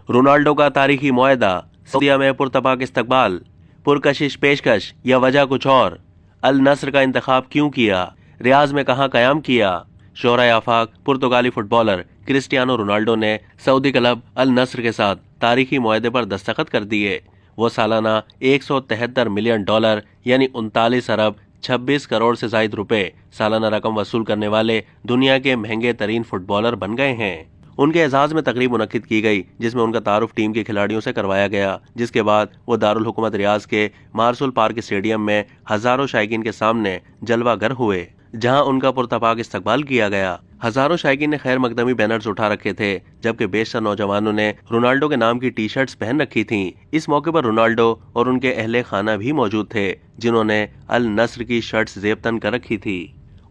Ronaldo का तारीखी मुआहदा, सऊदीया में पुरतपाक इस्तकबाल, पुरकशिश पेशकश या वजह कुछ और, अल नस्र का इंतखाब क्यों किया, रियाज में कहां कयाम किया। शोहरा आफाक पुर्तगाली फुटबॉलर क्रिस्टियानो रोनाल्डो ने सऊदी क्लब अल नस्र के साथ तारीखी मुआहदे पर दस्तखत कर दिए। वो सालाना $173 मिलियन यानी 39 अरब 26 करोड़ से जायद रुपए सालाना रकम वसूल करने वाले दुनिया के महंगे तरीन फुटबॉलर बन गए हैं। उनके एजाज में तकरीब मुनक्किद की गई, जिसमें उनका तारुफ टीम के खिलाड़ियों से करवाया गया, जिसके बाद वो दारुल हुकूमत रियाज के मार्सुल पार्क स्टेडियम में हजारों शायकीन के सामने जलवागर हुए, जहां उनका पुरतपाक इस्तकबाल किया गया। हजारों शायकीन ने खैर मकदमी बैनर्स उठा रखे थे, जबकि बेशतर नौजवानों ने रोनाल्डो के नाम की टी शर्ट्स पहन रखी थीं। इस मौके पर रोनाल्डो और उनके अहले खाना भी मौजूद थे, जिन्होंने अल नस्र की शर्ट्स जेबतन कर रखी थी।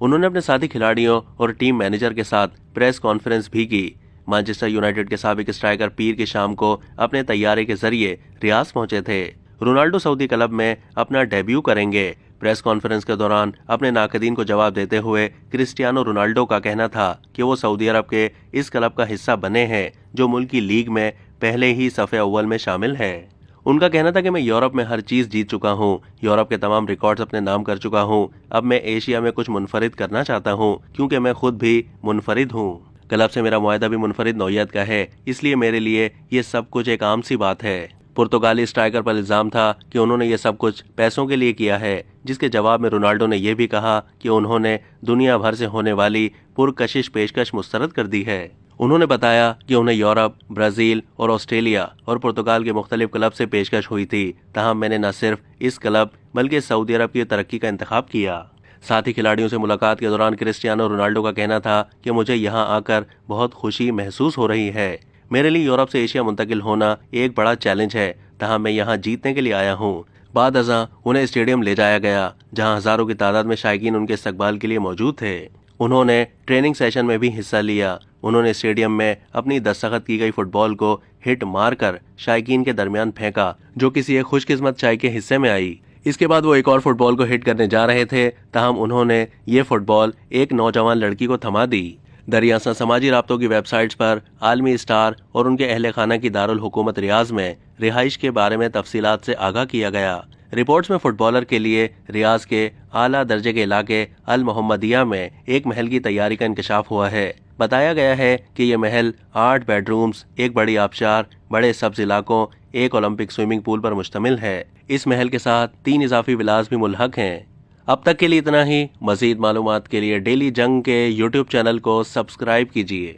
उन्होंने अपने साथी खिलाड़ियों और टीम मैनेजर के साथ प्रेस कॉन्फ्रेंस भी की। मैनचेस्टर यूनाइटेड के साबिक स्ट्राइकर पीर की शाम को अपने तैयारे के जरिए रियाज पहुंचे थे। रोनाल्डो सऊदी क्लब में अपना डेब्यू करेंगे। प्रेस कॉन्फ्रेंस के दौरान अपने नाकदीन को जवाब देते हुए क्रिस्टियानो रोनाल्डो का कहना था कि वो सऊदी अरब के इस क्लब का हिस्सा बने हैं, जो मुल्क की लीग में पहले ही सफ़े अव्वल में शामिल है। उनका कहना था कि मैं यूरोप में हर चीज़ जीत चुका हूँ, यूरोप के तमाम रिकॉर्ड्स अपने नाम कर चुका हूँ। अब मैं एशिया में कुछ मुनफरिद करना चाहता हूँ, क्योंकि मैं खुद भी मुनफरिद हूँ। क्लब से मेरा मुआहदा भी मुनफरिद नौयत का है, इसलिए मेरे लिए ये सब कुछ एक आम सी बात है। पुर्तगाली स्ट्राइकर पर इल्जाम था कि उन्होंने ये सब कुछ पैसों के लिए किया है, जिसके जवाब में रोनाल्डो ने यह भी कहा कि उन्होंने दुनिया भर से होने वाली पुरकशिश पेशकश मुस्तरद कर दी है। उन्होंने बताया कि उन्हें यूरोप, ब्राजील और ऑस्ट्रेलिया और पुर्तगाल के मुख्तलिफ क्लब से पेशकश हुई थी, ताहम मैंने न सिर्फ इस क्लब बल्कि सऊदी अरब की तरक्की का इंतखाब किया। साथ ही खिलाड़ियों से मुलाकात के दौरान क्रिस्टियानो रोनाल्डो का कहना था कि मुझे यहाँ आकर बहुत खुशी महसूस हो रही है। मेरे लिए यूरोप से एशिया मुंतकिल होना एक बड़ा चैलेंज है, तहाँ मैं यहाँ जीतने के लिए आया हूँ। बाद अज़ां उन्हें स्टेडियम ले जाया गया, जहाँ हजारों की तादाद में शायकीन उनके इस्तकबाल के लिए मौजूद थे। उन्होंने ट्रेनिंग सेशन में भी हिस्सा लिया। उन्होंने स्टेडियम में अपनी दस्तखत की गई फुटबॉल को हिट मारकर शायकीन के दरमियान फेंका, जो किसी एक खुशकिस्मत शायक के हिस्से में आई। इसके बाद वो एक और फुटबॉल को हिट करने जा रहे थे, ताहम उन्होंने ये फुटबॉल एक नौजवान लड़की को थमा दी। दरियासा समाजी राब्तों की वेबसाइट्स पर आलमी स्टार और उनके अहले खाना की दारुल हुकूमत रियाज में रिहाइश के बारे में तफसीलात से आगाह किया गया। रिपोर्ट्स में फुटबॉलर के लिए रियाज के आला दर्जे के इलाके अल मोहम्मदिया में एक महल की तैयारी का इंकशाफ हुआ है। बताया गया है कि यह महल 8 बेडरूम्स, एक बड़ी आबशार, बड़े सब्ज इलाकों, एक ओलंपिक स्विमिंग पूल पर मुश्तमिल है। इस महल के साथ 3 इजाफी विलास भी मुल्हक हैं। अब तक के लिए इतना ही। मजीद मालूमात के लिए डेली जंग के यूट्यूब चैनल को सब्सक्राइब कीजिए।